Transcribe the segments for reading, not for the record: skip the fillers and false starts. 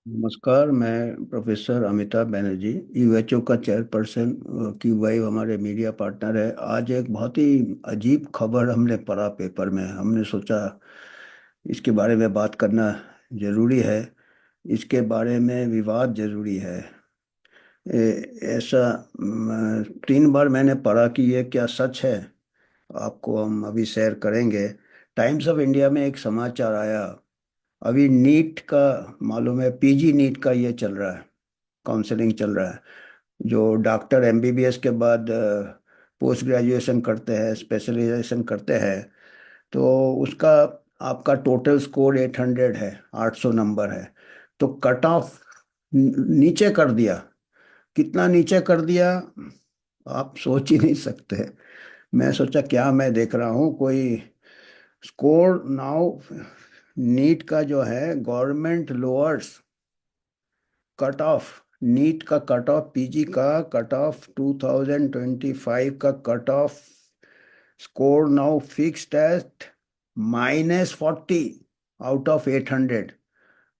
नमस्कार। मैं प्रोफेसर अमिताभ बनर्जी, यूएचओ का चेयरपर्सन। क्यू वाई हमारे मीडिया पार्टनर है। आज एक बहुत ही अजीब खबर हमने पढ़ा पेपर में। हमने सोचा इसके बारे में बात करना जरूरी है। इसके बारे में विवाद जरूरी है। ऐसा 3 बार मैंने पढ़ा कि ये क्या सच है। आपको हम अभी शेयर करेंगे। टाइम्स ऑफ इंडिया में एक समाचार आया। अभी नीट का, मालूम है, पीजी नीट का ये चल रहा है, काउंसलिंग चल रहा है। जो डॉक्टर एमबीबीएस के बाद पोस्ट ग्रेजुएशन करते हैं, स्पेशलाइजेशन करते हैं, तो उसका आपका टोटल स्कोर 800 है, 800 नंबर है। तो कट ऑफ नीचे कर दिया। कितना नीचे कर दिया, आप सोच ही नहीं सकते। मैं सोचा क्या मैं देख रहा हूँ कोई स्कोर नाउ। नीट का जो है, government lowers cut off. NEET का कट ऑफ, पीजी का कट ऑफ 2025 का cut off score now fixed at -40 out of 800।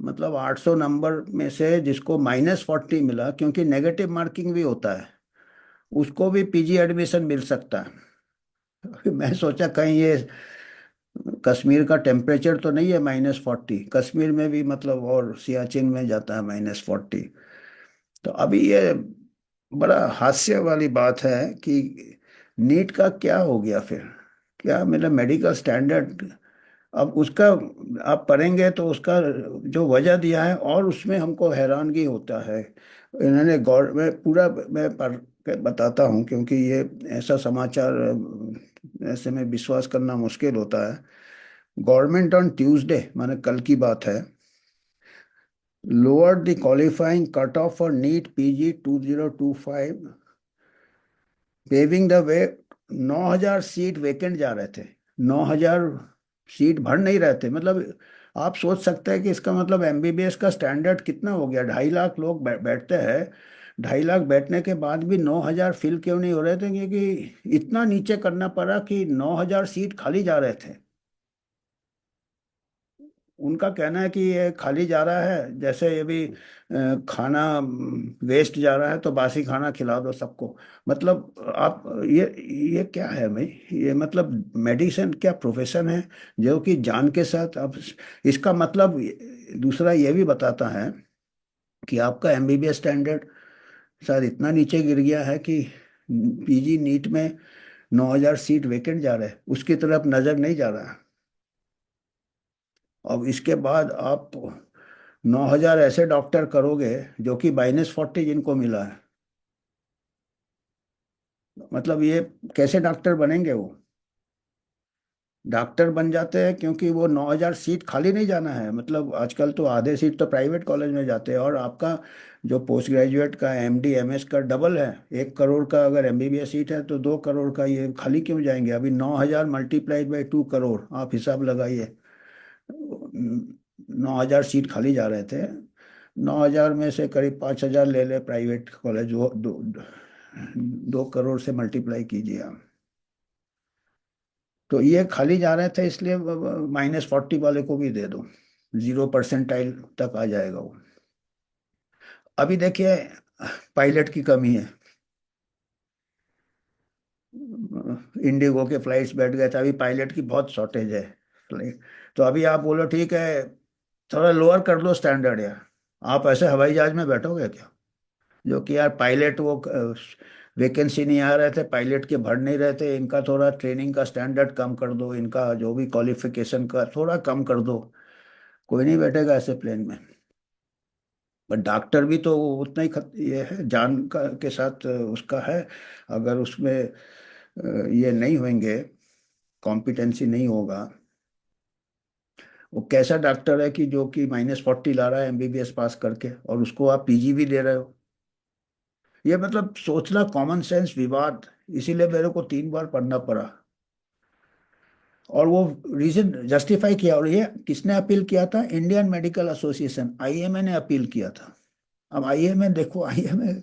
मतलब 800 नंबर में से जिसको -40 मिला, क्योंकि नेगेटिव मार्किंग भी होता है, उसको भी पीजी एडमिशन मिल सकता है। मैं सोचा कहीं ये कश्मीर का टेम्परेचर तो नहीं है -40। कश्मीर में भी मतलब, और सियाचिन में जाता है -40। तो अभी ये बड़ा हास्य वाली बात है कि नीट का क्या हो गया फिर। क्या मतलब मेडिकल स्टैंडर्ड, अब उसका आप पढ़ेंगे तो उसका जो वजह दिया है, और उसमें हमको हैरानगी होता है। इन्होंने गौर में पूरा मैं पढ़ के बताता हूँ, क्योंकि ये ऐसा समाचार ऐसे में विश्वास करना मुश्किल होता है। गवर्नमेंट ऑन ट्यूसडे, माने कल की बात है, lowered the qualifying cutoff for NEET PG 2025, paving the way. 9,000 seat vacant जा रहे थे। 9,000 सीट भर नहीं रहे थे। मतलब आप सोच सकते हैं कि इसका मतलब एमबीबीएस का स्टैंडर्ड कितना हो गया। 2.5 लाख लोग बैठते हैं। 2.5 लाख बैठने के बाद भी 9,000 फिल क्यों नहीं हो रहे थे, क्योंकि इतना नीचे करना पड़ा कि 9,000 सीट खाली जा रहे थे। उनका कहना है कि ये खाली जा रहा है, जैसे ये भी खाना वेस्ट जा रहा है, तो बासी खाना खिला दो सबको। मतलब आप ये क्या है भाई। ये मतलब मेडिसिन क्या प्रोफेशन है जो कि जान के साथ आप, इसका मतलब दूसरा ये भी बताता है कि आपका एमबीबीएस स्टैंडर्ड शायद इतना नीचे गिर गया है कि पीजी नीट में 9,000 सीट वेकेंट जा रहे हैं, उसकी तरफ नजर नहीं जा रहा है। अब इसके बाद आप 9,000 ऐसे डॉक्टर करोगे जो कि -40 जिनको मिला है। मतलब ये कैसे डॉक्टर बनेंगे वो। डॉक्टर बन जाते हैं क्योंकि वो 9,000 सीट खाली नहीं जाना है। मतलब आजकल तो आधे सीट तो प्राइवेट कॉलेज में जाते हैं, और आपका जो पोस्ट ग्रेजुएट का एमडी एमएस का डबल है। 1 करोड़ का अगर एमबीबीएस सीट है तो 2 करोड़ का ये खाली क्यों जाएंगे। अभी 9,000 मल्टीप्लाइड बाई 2 करोड़, आप हिसाब लगाइए। 9,000 सीट खाली जा रहे थे। 9,000 में से करीब 5,000 ले ले प्राइवेट कॉलेज, वो 2 करोड़ से मल्टीप्लाई कीजिए आप। तो ये खाली जा रहे थे, इसलिए -40 वाले को भी दे दो, 0 परसेंटाइल तक आ जाएगा वो। अभी देखिए, पायलट की कमी है। इंडिगो के फ्लाइट्स बैठ गए थे, अभी पायलट की बहुत शॉर्टेज है। तो अभी आप बोलो ठीक है, थोड़ा लोअर कर लो स्टैंडर्ड यार। आप ऐसे हवाई जहाज में बैठोगे क्या, जो कि यार पायलट वो वैकेंसी नहीं आ रहे थे, पायलट के भर नहीं रहे थे, इनका थोड़ा ट्रेनिंग का स्टैंडर्ड कम कर दो, इनका जो भी क्वालिफिकेशन का थोड़ा कम कर दो। कोई नहीं बैठेगा ऐसे प्लेन में। बट डॉक्टर भी तो उतना ही ये है, जान का के साथ उसका है। अगर उसमें ये नहीं होंगे, कॉम्पिटेंसी नहीं होगा, वो कैसा डॉक्टर है कि जो कि -40 ला रहा है एमबीबीएस पास करके, और उसको आप पीजी भी दे रहे हो। ये मतलब सोचना कॉमन सेंस विवाद। इसीलिए मेरे को 3 बार पढ़ना पड़ा। और वो रीजन जस्टिफाई किया, और ये किसने अपील किया था, इंडियन मेडिकल एसोसिएशन, आईएमए ने अपील किया था। अब आईएमए देखो, आईएमए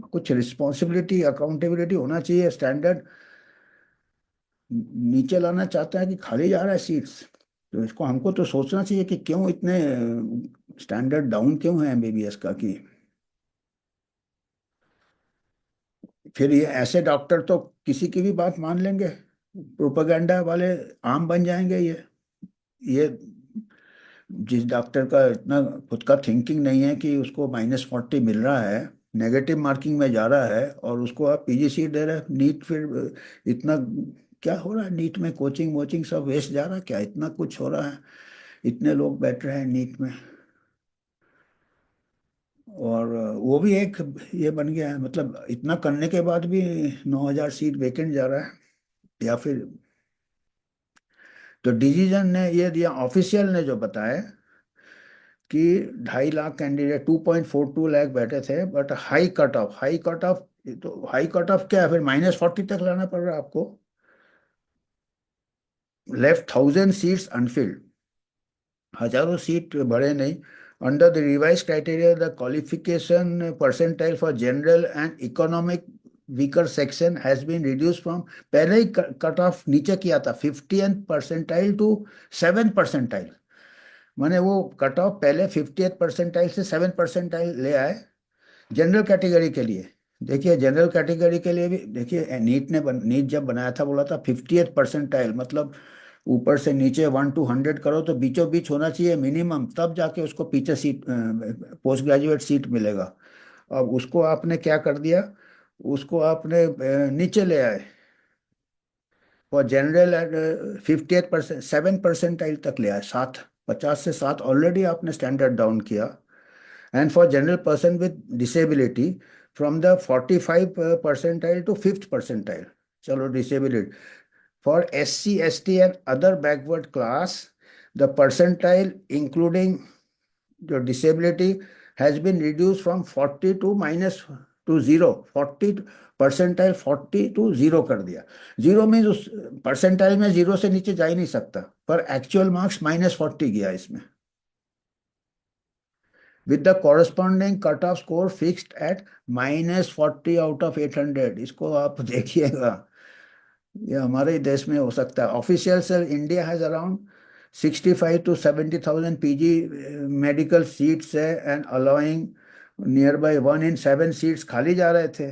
कुछ रिस्पॉन्सिबिलिटी अकाउंटेबिलिटी होना चाहिए। स्टैंडर्ड नीचे लाना चाहता है कि खाली जा रहा है सीट्स, तो इसको हमको तो सोचना चाहिए कि क्यों इतने स्टैंडर्ड डाउन क्यों है एमबीबीएस का कि फिर ये ऐसे डॉक्टर तो किसी की भी बात मान लेंगे, प्रोपेगेंडा वाले आम बन जाएंगे ये जिस डॉक्टर का इतना खुद का थिंकिंग नहीं है कि उसको -40 मिल रहा है, नेगेटिव मार्किंग में जा रहा है, और उसको आप पीजीसी दे रहे हैं नीट, फिर इतना क्या हो रहा है नीट में, कोचिंग वोचिंग सब वेस्ट जा रहा है क्या, इतना कुछ हो रहा है, इतने लोग बैठ रहे हैं नीट में, और वो भी एक ये बन गया है, मतलब इतना करने के बाद भी 9,000 सीट वेकेंट जा रहा है। या फिर तो डिसीजन ने ये दिया, ऑफिशियल ने जो बताया कि 2.5 लाख कैंडिडेट, 2.42 लाख बैठे थे, but high cut off, high cut off, तो हाई कट ऑफ क्या है, फिर -40 तक लाना पड़ रहा है आपको। लेफ्ट 1,000 सीट्स अनफिल्ड, हजारों सीट भरे नहीं। Under the revise criteria the qualification percentile for general and economic weaker section has been reduce from, पहले ही कट ऑफ नीचे किया था 50th परसेंटाइल टू 7 परसेंटाइल, माने वो कट ऑफ पहले 50th परसेंटाइल से 7 परसेंटाइल ले आए जनरल कैटेगरी के लिए। देखिए जनरल कैटेगरी के लिए भी देखिए, नीट जब बनाया था बोला था 50th परसेंटाइल, मतलब ऊपर से नीचे 1 to 100 करो तो बीचों बीच होना चाहिए मिनिमम, तब जाके उसको पीछे सीट, पोस्ट ग्रेजुएट सीट मिलेगा। अब उसको आपने क्या कर दिया, उसको आपने नीचे ले आए, और जनरल 50th परसेंट 7 परसेंटाइल तक ले आए, 50 से 7 ऑलरेडी आपने स्टैंडर्ड डाउन किया। And for general person with disability from the 45 percentile to 5th percentile, चलो disability. For SC, ST and other backward class, the percentile including your disability has been reduced from 40 to minus to 0, 40 percentile 40 to 0 कर दिया। Zero में उस percentile में zero से नीचे जा ही नहीं सकता, पर एक्चुअल मार्क्स -40 गया इसमें, with the corresponding cut off score fixed at -40 out of 800। इसको आप देखिएगा, ये हमारे ही देश में हो सकता है। Official sale India has around 65 to 70,000 PG medical seats है, and allowing near by 1 in 7 seats खाली जा रहे थे।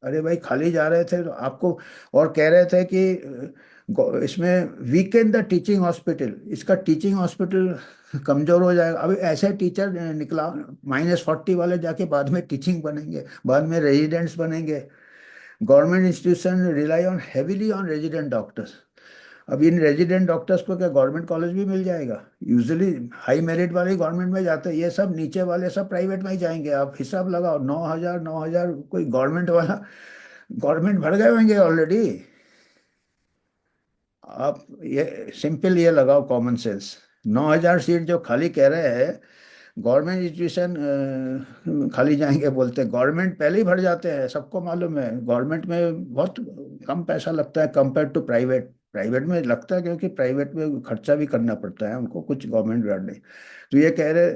अरे भाई खाली जा रहे थे तो आपको, और कह रहे थे कि इसमें वीकेंड द टीचिंग हॉस्पिटल, इसका टीचिंग हॉस्पिटल कमजोर हो जाएगा। अभी ऐसे टीचर निकला, -40 वाले जाके बाद में टीचिंग बनेंगे, बाद में रेजिडेंट्स बनेंगे। Government institution rely on heavily on resident doctors. अब इन रेजिडेंट डॉक्टर्स को क्या गवर्नमेंट कॉलेज भी मिल जाएगा? यूजुअली हाई मेरिट वाले गवर्नमेंट में जाते हैं, ये सब नीचे वाले सब प्राइवेट में ही जाएंगे। आप हिसाब लगाओ, 9,000 9,000, कोई गवर्नमेंट वाला, गवर्नमेंट भर गए होंगे ऑलरेडी। आप ये सिंपल ये लगाओ कॉमन सेंस, 9,000 सीट जो खाली कह रहे हैं, गवर्नमेंट इंस्टीट्यूशन खाली जाएंगे बोलते हैं, गवर्नमेंट पहले ही भर जाते हैं, सबको मालूम है। गवर्नमेंट में बहुत कम पैसा लगता है कंपेयर टू प्राइवेट, प्राइवेट में लगता है क्योंकि प्राइवेट में खर्चा भी करना पड़ता है उनको, कुछ गवर्नमेंट गार्ड नहीं। तो ये कह रहे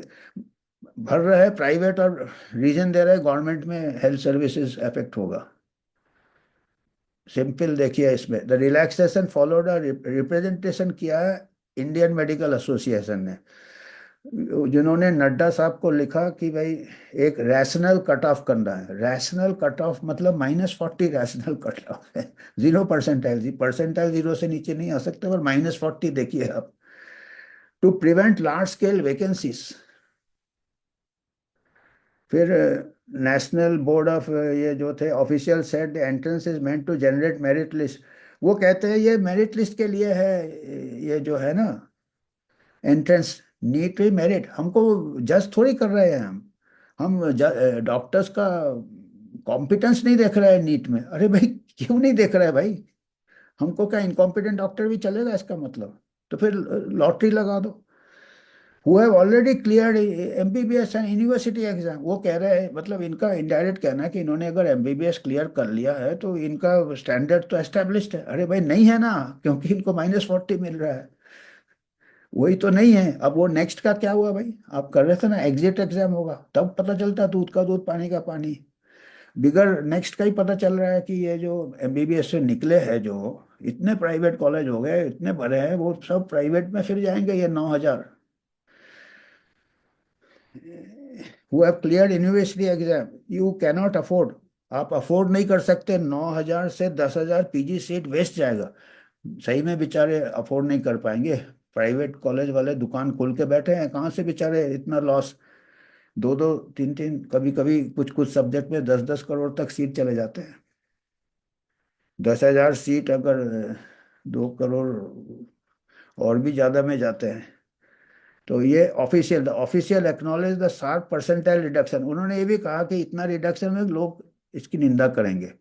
भर रहे हैं प्राइवेट, और रीजन दे रहे हैं गवर्नमेंट में हेल्थ सर्विसेज अफेक्ट होगा। सिंपल देखिए इसमें, द रिलैक्सेशन फॉलोड, रिप्रेजेंटेशन किया है इंडियन मेडिकल एसोसिएशन ने, जिन्होंने नड्डा साहब को लिखा कि भाई एक रैशनल कट ऑफ करना है। रैशनल कट ऑफ मतलब -40 रैशनल कट ऑफ है, 0 परसेंटाइल, जी परसेंटाइल जीरो से नीचे नहीं आ सकते, पर -40 देखिए आप। To prevent large scale vacancies, फिर नेशनल बोर्ड ऑफ ये जो थे official said entrance is meant to generate merit list. वो कहते हैं ये मेरिट लिस्ट के लिए है, ये जो है ना एंट्रेंस, नीट ही मेरिट, हमको जज थोड़ी कर रहे हैं हम डॉक्टर्स का कॉम्पिटेंस नहीं देख रहे हैं नीट में। अरे भाई क्यों नहीं देख रहे हैं भाई, हमको क्या इनकॉम्पिटेंट डॉक्टर भी चलेगा इसका मतलब? तो फिर लॉटरी लगा दो। Who have already cleared MBBS and university exam, वो कह रहे हैं, मतलब इनका इनडायरेक्ट कहना है कि इन्होंने अगर एमबीबीएस क्लियर कर लिया है तो इनका स्टैंडर्ड तो एस्टेब्लिश्ड है। अरे भाई नहीं है ना, क्योंकि इनको -40 मिल रहा है, वही तो नहीं है। अब वो नेक्स्ट का क्या हुआ भाई, आप कर रहे थे ना एग्जिट एग्जाम होगा तब पता चलता, दूध का दूध पानी का पानी। बिगर नेक्स्ट का ही पता चल रहा है कि ये जो एमबीबीएस से निकले हैं, जो इतने प्राइवेट कॉलेज हो गए, इतने भरे हैं, वो सब प्राइवेट में फिर जाएंगे ये 9,000। Who have cleared university exam, you cannot afford, आप अफोर्ड नहीं कर सकते, 9,000 से 10,000 पीजी सीट वेस्ट जाएगा। सही में बेचारे अफोर्ड नहीं कर पाएंगे। प्राइवेट कॉलेज वाले दुकान खोल के बैठे हैं, कहाँ से बेचारे इतना लॉस, दो दो तीन तीन, कभी कभी कुछ कुछ सब्जेक्ट में 10-10 करोड़ तक सीट चले जाते हैं। 10,000 सीट अगर 2 करोड़ और भी ज़्यादा में जाते हैं। तो ये official official acknowledge the sharp percentile reduction, उन्होंने ये भी कहा कि इतना रिडक्शन में लोग इसकी निंदा करेंगे।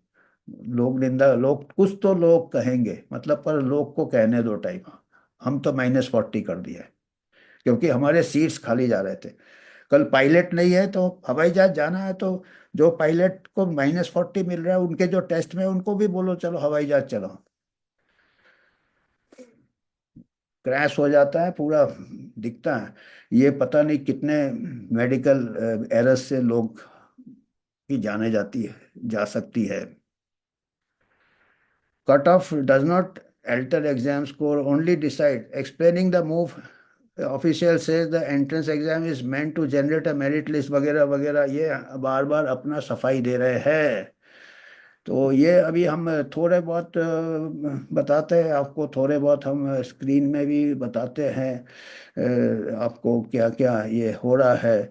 लोग कुछ तो लोग कहेंगे, मतलब पर लोग को कहने दो टाइप। हम तो -40 कर दिया है, क्योंकि हमारे सीट्स खाली जा रहे थे। कल पायलट नहीं है तो हवाई जहाज जाना है, तो जो पायलट को -40 मिल रहा है उनके जो टेस्ट में, उनको भी बोलो चलो हवाई जहाज चलाओ। क्रैश हो जाता है पूरा, दिखता है। ये पता नहीं कितने मेडिकल एरर्स से लोग की जाने जाती है, जा सकती है। Cut off does not alter exam score, only decide explaining the move, official says the entrance exam is meant to generate a merit list वगैरह वगैरह, ये बार बार अपना सफाई दे रहे हैं। तो ये अभी हम थोड़े बहुत बताते हैं आपको, थोड़े बहुत हम स्क्रीन में भी बताते हैं आपको क्या क्या ये हो रहा है।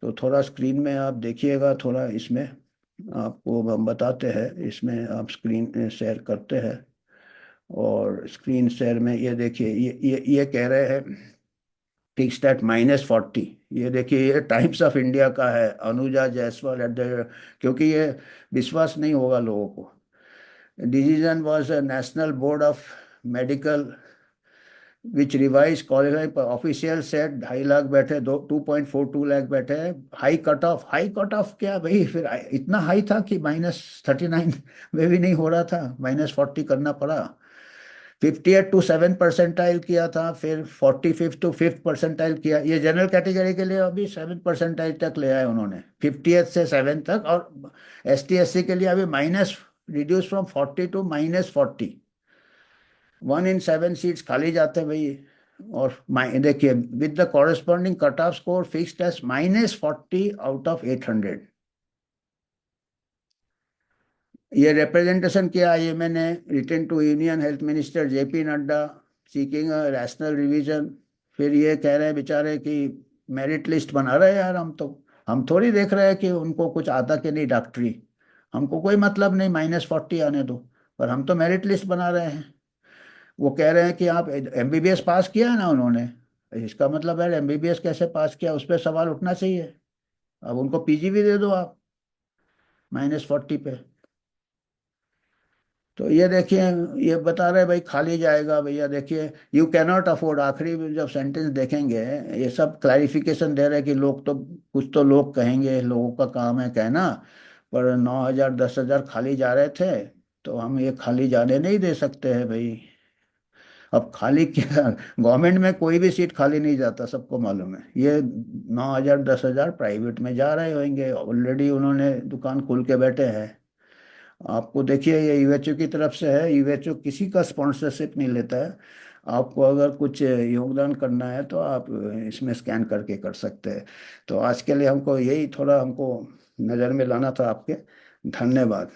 तो थोड़ा स्क्रीन में आप देखिएगा, थोड़ा इसमें आपको हम बताते हैं, इसमें आप स्क्रीन शेयर करते हैं। और स्क्रीन शेयर में ये देखिए, ये कह रहे हैं टिक स्टैट -40। ये देखिए, ये टाइम्स ऑफ इंडिया का है, अनुजा जायसवाल एट द, क्योंकि ये विश्वास नहीं होगा लोगों को। Decision was a national board of medical which revise qualify, official set 2.5 lakh बैठे, 2.42 लाख बैठे हैं। High cut off, high cut off क्या भाई, फिर इतना हाई था कि -39 में भी नहीं हो रहा था, -40 करना पड़ा। 58 to 7 परसेंटाइल किया था, फिर 45th to 5th परसेंटाइल किया। ये जनरल कैटेगरी के लिए अभी 7 परसेंटाइल तक ले आए उन्होंने, 50th से 7 तक। और ST SC के लिए अभी minus, reduce from 40 to -40। 1 in 7 seats खाली जाते हैं भाई। और देखिए, with the corresponding cut off score fixed as -40 out of 800। ये रिप्रेजेंटेशन किया ये मैंने, written to union health minister JP Nadda seeking a rational revision. फिर ये कह रहे हैं बेचारे कि मेरिट लिस्ट बना रहे हैं यार, हम थोड़ी देख रहे हैं कि उनको कुछ आता कि नहीं डॉक्टरी, हमको कोई मतलब नहीं, -40 आने दो, पर हम तो मेरिट लिस्ट बना रहे हैं। वो कह रहे हैं कि आप MBBS पास किया है ना उन्होंने, इसका मतलब है MBBS कैसे पास किया, उस पर सवाल उठना चाहिए। अब उनको PG भी दे दो आप -40 पे। तो ये देखिए, ये बता रहे भाई खाली जाएगा भैया, देखिए यू कैनॉट अफोर्ड, आखिरी में जब सेंटेंस देखेंगे, ये सब क्लैरिफिकेशन दे रहे हैं कि लोग तो, कुछ तो लोग कहेंगे, लोगों का काम है कहना। पर 9,000 10,000 खाली जा रहे थे, तो हम ये खाली जाने नहीं दे सकते हैं भाई। अब खाली क्या, गवर्नमेंट में कोई भी सीट खाली नहीं जाता, सबको मालूम है। ये 9,000 10,000 प्राइवेट में जा रहे होंगे, ऑलरेडी उन्होंने दुकान खोल के बैठे हैं। आपको देखिए, ये यूएचओ की तरफ से है, यूएचओ किसी का स्पॉन्सरशिप नहीं लेता है। आपको अगर कुछ योगदान करना है तो आप इसमें स्कैन करके कर सकते हैं। तो आज के लिए हमको यही थोड़ा हमको नज़र में लाना था आपके। धन्यवाद।